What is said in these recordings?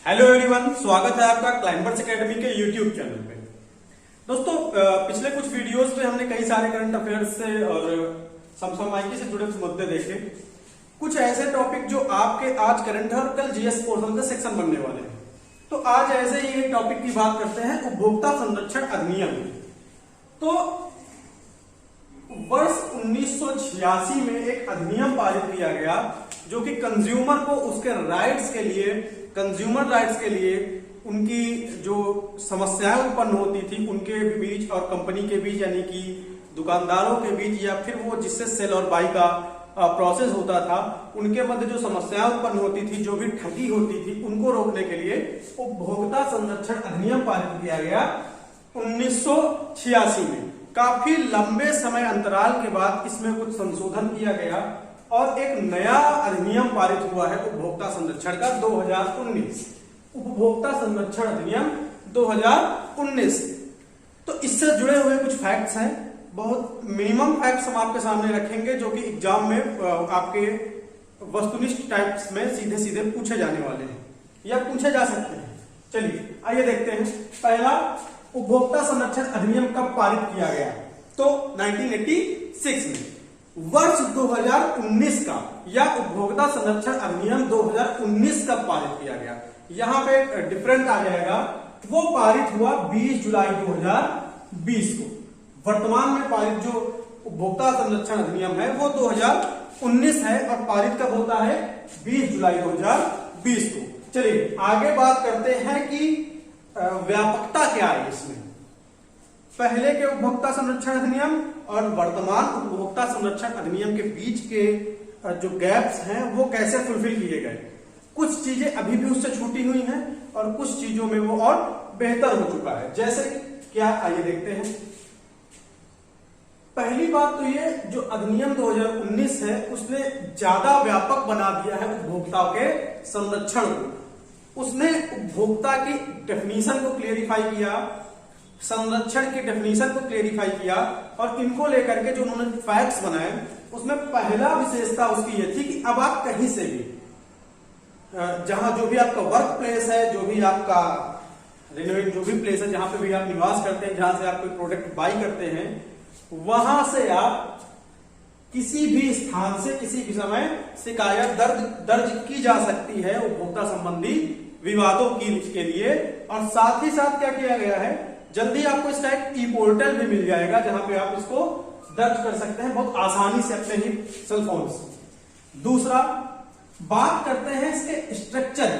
Hello everyone, स्वागत है आपका क्लाइंबर्स एकेडमी के यूट्यूब चैनल पे। दोस्तों, पिछले कुछ वीडियोस में हमने कई सारे करंट अफेयर्स से और समसामयिकी से जुड़े मुद्दे देखे। कुछ ऐसे टॉपिक जो आपके आज करंट है और कल जीएस पोर्शन का सेक्शन बनने वाले हैं। तो आज ऐसे ही एक टॉपिक की बात करते हैं, उपभोक्ता संरक्षण अधिनियम। तो वर्ष 1986 में एक अधिनियम पारित किया गया जो कि कंज्यूमर को उसके राइट्स के लिए, कंज्यूमर राइट्स के लिए उनकी जो समस्याएं उत्पन्न होती थी उनके बीच और कंपनी के बीच, यानी कि दुकानदारों के बीच या फिर वो जिससे सेल और बाई का प्रोसेस होता था, उनके मध्य जो समस्याएं उत्पन्न होती थी, जो भी ठगी होती थी, उनको रोकने के लिए उपभोक्ता संरक्षण अधिनियम पारित किया गया 1986 में। काफी लंबे समय अंतराल के बाद इसमें कुछ संशोधन किया गया और एक नया अधिनियम पारित हुआ है उपभोक्ता संरक्षण का 2019, उपभोक्ता संरक्षण अधिनियम 2019। तो इससे जुड़े हुए कुछ फैक्ट्स हैं, बहुत मिनिमम फैक्ट्स हम आपके सामने रखेंगे जो कि एग्जाम में आपके वस्तुनिष्ठ टाइप्स में सीधे सीधे पूछे जाने वाले हैं या पूछे जा सकते हैं। चलिए आइए देखते हैं। पहला, उपभोक्ता संरक्षण अधिनियम कब पारित किया गया? तो 1986 में। वर्ष 2019 का या उपभोक्ता संरक्षण अधिनियम 2019 कब पारित किया गया? यहां पे डिफरेंट आ जाएगा। वो पारित हुआ 20 जुलाई 2020 को। वर्तमान में पारित जो उपभोक्ता संरक्षण अधिनियम है वो 2019 है और पारित कब होता है? 20 जुलाई 2020 को। चलिए आगे बात करते हैं कि व्यापकता क्या है इसमें। पहले के उपभोक्ता संरक्षण अधिनियम और वर्तमान उपभोक्ता संरक्षण अधिनियम के बीच के जो गैप्स हैं वो कैसे फुलफिल किए गए। कुछ चीजें अभी भी उससे छूटी हुई हैं और कुछ चीजों में वो और बेहतर हो चुका है। जैसे क्या, आइए देखते हैं। पहली बात तो ये, जो अधिनियम 2019 है उसने ज्यादा व्यापक बना दिया है उपभोक्ताओं के संरक्षण को। उसने उपभोक्ता की डेफिनेशन को क्लियरिफाई किया, संरक्षण की डेफिनेशन को क्लियरिफाई किया और इनको लेकर के जो उन्होंने फैक्ट्स बनाए, उसमें पहला विशेषता उसकी ये थी कि अब आप कहीं से भी, जहां जो भी आपका वर्क प्लेस है, जो भी आपका जो भी प्लेस है, जहां पे भी आप निवास करते हैं, जहां से आप कोई प्रोडक्ट बाई करते हैं, वहां से आप किसी भी स्थान से किसी भी समय शिकायत दर्ज की जा सकती है उपभोक्ता संबंधी विवादों के लिए। और साथ ही साथ क्या किया गया है, जल्दी आपको इसका एक ई पोर्टल भी मिल जाएगा जहां पे आप इसको दर्ज कर सकते हैं बहुत आसानी से अपने ही सेल फोन से। दूसरा, बात करते हैं इसके स्ट्रक्चर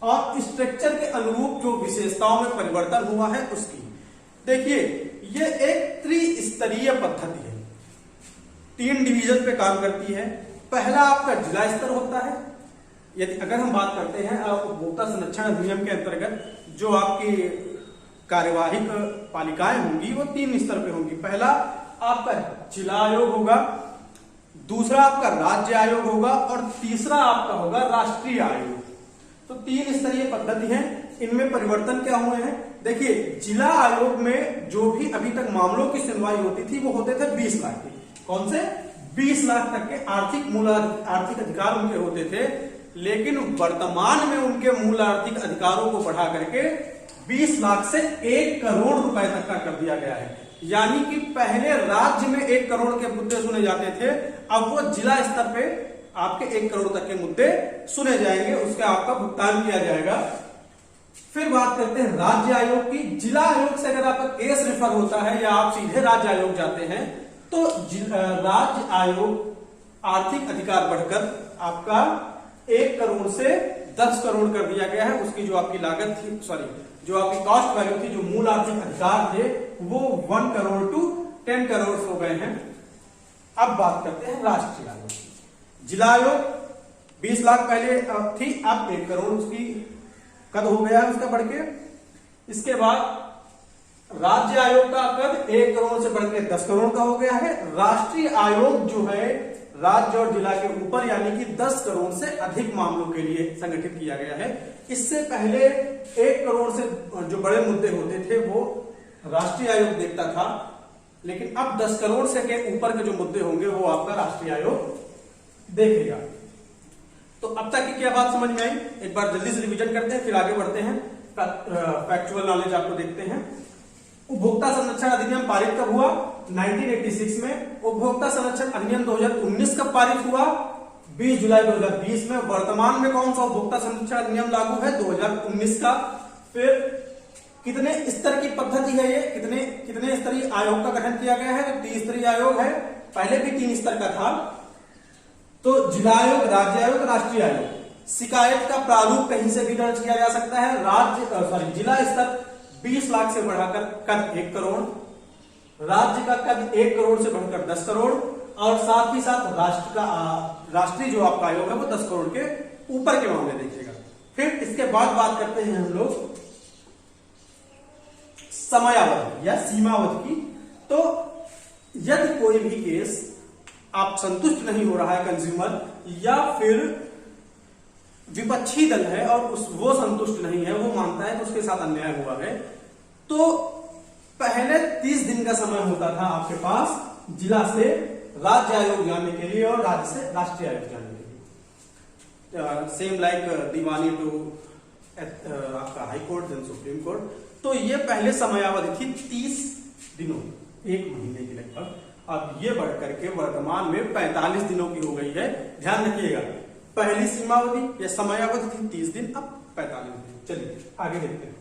और स्ट्रक्चर के अनुरूप जो विशेषताओं में परिवर्तन हुआ है उसकी। देखिए, ये एक त्रिस्तरीय पद्धति है, 3 डिवीजन पे काम करती है। पहला आपका जिला स्तर होता है। यदि अगर हम बात करते हैं उपभोक्ता संरक्षण अधिनियम के अंतर्गत जो आपकी कार्यवाहिक पालिकाएं होंगी वो 3 स्तर पे होंगी। पहला आपका जिला आयोग होगा, दूसरा आपका राज्य आयोग होगा और तीसरा आपका होगा राष्ट्रीय आयोग। तो 3 स्तरीय पद्धति है। इनमें परिवर्तन क्या हुए हैं? देखिए, जिला आयोग में जो भी अभी तक मामलों की सुनवाई होती थी वो होते थे 20 लाख के। कौन से? 20 लाख तक के आर्थिक अधिकार उनके होते थे। लेकिन वर्तमान में उनके मूल आर्थिक अधिकारों को बढ़ा करके 20 लाख से 1 करोड़ रुपए तक का कर दिया गया है। यानी कि पहले राज्य में 1 करोड़ के मुद्दे सुने जाते थे, अब वो जिला स्तर पे आपके 1 करोड़ तक के मुद्दे सुने जाएंगे, उसका आपका भुगतान किया जाएगा। फिर बात करते हैं राज्य आयोग की। जिला आयोग से अगर आपका केस रेफर होता है या आप सीधे राज्य आयोग जाते हैं तो राज्य आयोग आर्थिक अधिकार बढ़कर आपका 1 करोड़ से 10 करोड़ कर दिया गया है। उसकी जो आपकी लागत थी, जो आपकी कॉस्ट वैल्यू थी, जो मूल आर्थिक अधिकार थे, वो 1 करोड़ टू 10 करोड़ हो गए हैं। अब बात करते हैं राष्ट्रीय आयोग की। जिला आयोग 20 लाख पहले थी, अब 1 करोड़ उसकी कद हो गया है उसका बढ़ के। इसके बाद राज्य आयोग का कद 1 करोड़ से बढ़ के 10 करोड़ का हो गया है। राष्ट्रीय आयोग जो है राज्य और जिला के ऊपर, यानी कि 10 करोड़ से अधिक मामलों के लिए संगठित किया गया है। इससे पहले 1 करोड़ से जो बड़े मुद्दे होते थे वो राष्ट्रीय आयोग देखता था, लेकिन अब 10 करोड़ से के ऊपर के जो मुद्दे होंगे वो आपका राष्ट्रीय आयोग देखेगा। तो अब तक की क्या बात समझ में आई, एक बार जल्दी से रिवीजन करते हैं, फिर आगे बढ़ते हैं, फैक्चुअल नॉलेज आपको देखते हैं। उपभोक्ता संरक्षण अधिनियम पारित कब हुआ? 1986 में। उपभोक्ता संरक्षण अधिनियम 2019 कब पारित हुआ? 20 जुलाई 2020 में। वर्तमान में कौन सा उपभोक्ता संरक्षण अधिनियम लागू है? 2019 का। फिर कितने स्तर की पद्धति है ये? कितने स्तरीय आयोग का गठन किया गया है? तो 3 स्तरीय आयोग है। पहले भी 3 स्तर का था, तो जिला आयोग, राज्य आयोग, राष्ट्रीय आयोग। शिकायत का प्रारूप कहीं से भी दर्ज किया जा सकता है। जिला स्तर 20 लाख से बढ़ाकर कद 1 करोड़, राज्य का कद 1 करोड़ से बढ़कर 10 करोड़, और साथ ही साथ राष्ट्रीय जो आपका आयोग है वो 10 करोड़ के ऊपर के मामले देखिएगा। फिर इसके बाद बात करते हैं हम लोग समयावधि या सीमावधि की। तो यदि कोई भी केस आप संतुष्ट नहीं हो रहा है कंज्यूमर, या फिर विपक्षी दल है और वो संतुष्ट नहीं है, वो मानता है कि उसके साथ अन्याय हुआ है, तो पहले 30 दिन का समय होता था आपके पास जिला से राज्य आयोग जाने के लिए और राज्य से राष्ट्रीय आयोग जाने के लिए। सेम लाइक दीवानी टू आपका high court then supreme court. तो ये पहले समयावधि थी 30 दिनों, 1 महीने की लगभग। अब ये बढ़ करके वर्तमान में 45 दिनों की हो गई है। ध्यान रखिएगा, पहली सीमावधि या समयावधि थी 30 दिन, अब 45 दिन। चलिए आगे देखते हैं।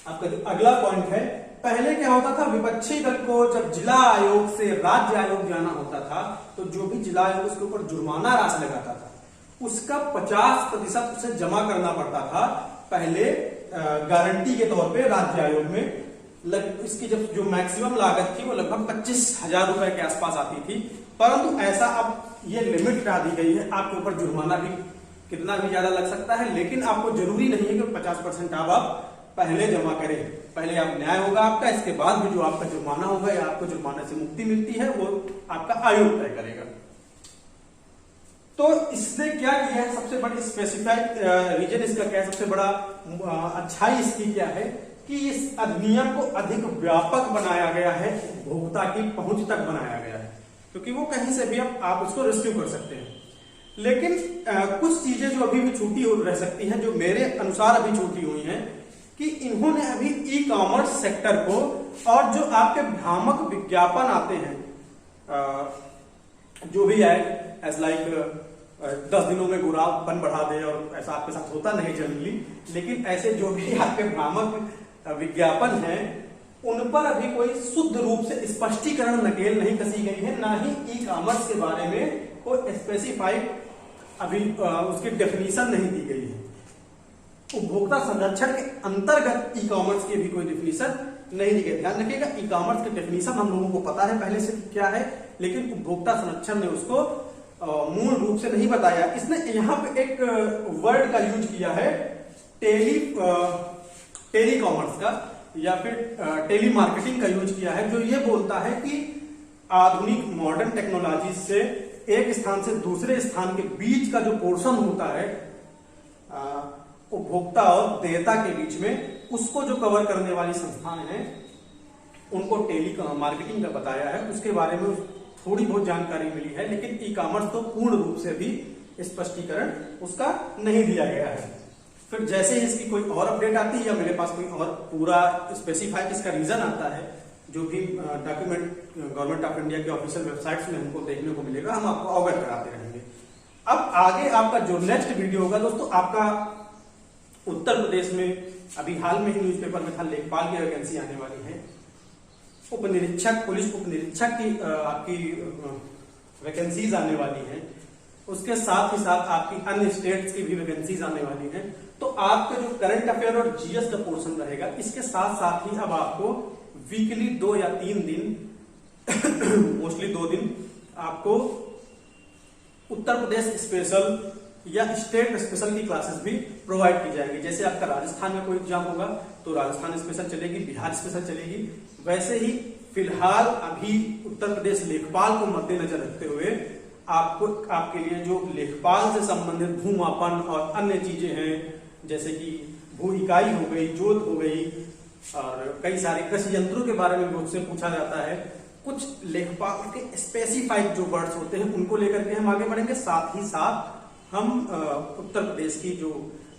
आपका जो अगला पॉइंट है, पहले क्या होता था, विपक्षी दल को जब जिला आयोग से राज्य आयोग जाना होता था, तो जो भी जिला आयोग उसके ऊपर जुर्माना राशि लगाता था, उसका 50% उसे जमा करना पड़ता था पहले गारंटी के तौर पे राज्य आयोग में। इसकी जो मैक्सिमम लागत थी वो लगभग 25,000 रुपए के आसपास आती थी। परंतु ऐसा अब ये लिमिट हटा दी गई है, आपके ऊपर जुर्माना भी कितना भी ज्यादा लग सकता है, लेकिन आपको जरूरी नहीं है कि 50% आप पहले जमा करें। पहले आप न्याय होगा आपका, इसके बाद भी जो आपका जुर्माना होगा या आपको जुर्माने से मुक्ति मिलती है वो आपका आयोग तय करेगा। तो इसने क्या किया है, सबसे बड़ी स्पेसिफाइड रीजन इसका क्या है, सबसे बड़ा अच्छाई इसकी क्या है कि इस अधिनियम को अधिक व्यापक बनाया गया है, उपभोक्ता की पहुंच तक बनाया गया है, क्योंकि वो कहीं से भी आप उसको रेस्क्यू कर सकते हैं। लेकिन कुछ चीजें जो अभी भी छूटी रह सकती हैं, जो मेरे अनुसार अभी छूटी हुई हैं, कि इन्होंने अभी ई कॉमर्स सेक्टर को और जो आपके भ्रामक विज्ञापन आते हैं, जो भी है एज लाइक 10 दिनों में गोरापन बढ़ा दे, और ऐसा आपके साथ होता नहीं जनरली, लेकिन ऐसे जो भी आपके भ्रामक विज्ञापन हैं, उन पर अभी कोई शुद्ध रूप से स्पष्टीकरण नकेल नहीं कसी गई है, ना ही ई कॉमर्स के बारे में कोई स्पेसिफाइड अभी उसकी डेफिनेशन नहीं दी गई है। उपभोक्ता संरक्षण के अंतर्गत ई कॉमर्स की भी कोई डेफिनेशन नहीं दी गई। ध्यान रखिएगा, ई कॉमर्स की डेफिनेशन हम लोगों को पता है पहले से क्या है, लेकिन उपभोक्ता संरक्षण ने उसको मूल रूप से नहीं बताया। इसने यहां पे एक वर्ड का यूज किया है, टेली कॉमर्स का या फिर टेली मार्केटिंग का यूज किया है, जो ये बोलता है कि आधुनिक मॉडर्न टेक्नोलॉजी से एक स्थान से दूसरे स्थान के बीच का जो पोर्शन होता है उपभोक्ता और देयता के बीच में, उसको जो कवर करने वाली संस्थाएं हैं उनको टेली मार्केटिंग का बताया है। उसके बारे में थोड़ी बहुत जानकारी मिली है, लेकिन ई कॉमर्स तो पूर्ण रूप से भी स्पष्टीकरण उसका नहीं दिया गया है। फिर जैसे ही इसकी कोई और अपडेट आती है या मेरे पास कोई और पूरा स्पेसिफाइड इसका रीजन आता है, जो भी डॉक्यूमेंट गवर्नमेंट ऑफ इंडिया के ऑफिशियल वेबसाइट्स में हमको देखने को मिलेगा, हम आपको अवगत कराते रहेंगे। अब आगे आपका जो नेक्स्ट वीडियो होगा दोस्तों, आपका उत्तर प्रदेश में अभी हाल में ही न्यूज़पेपर में था, लेखपाल की वैकेंसी आने वाली है। उपनिरीक्षक, पुलिस उपनिरीक्षक की आपकी वैकेंसीज आने वाली है। उसके साथ ही साथ आपकी अन्य स्टेट्स की भी वैकेंसीज आने वाली है। तो आपका जो करंट अफेयर और जीएस का पोर्शन रहेगा, इसके साथ साथ ही अब आपको वीकली 2 या 3 दिन मोस्टली 2 दिन आपको उत्तर प्रदेश स्पेशल या स्टेट स्पेशल की क्लासेस भी प्रोवाइड की जाएगी। जैसे आपका राजस्थान में कोई एग्जाम होगा तो राजस्थान स्पेशल चलेगी, बिहार स्पेशल चलेगी, वैसे ही फिलहाल अभी उत्तर प्रदेश लेखपाल को मद्देनजर रखते हुए आपको आपके लिए जो लेखपाल से संबंधित भूमापन और अन्य चीजें हैं, जैसे कि भू इकाई हो गई, जोत हो गई, और कई सारे कृषि यंत्रों के बारे में मुझसे पूछा जाता है। कुछ लेखपाल के स्पेसिफाइड जो वर्ड्स होते हैं उनको लेकर के हम आगे बढ़ेंगे। साथ ही साथ हम उत्तर प्रदेश की जो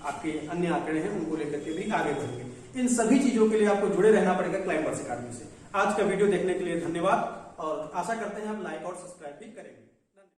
आपके अन्य आंकड़े हैं उनको लेकर के भी आगे बढ़ेंगे। इन सभी चीजों के लिए आपको जुड़े रहना पड़ेगा क्लाइंबर्स अकेडमी से। आज का वीडियो देखने के लिए धन्यवाद और आशा करते हैं आप लाइक और सब्सक्राइब भी करेंगे।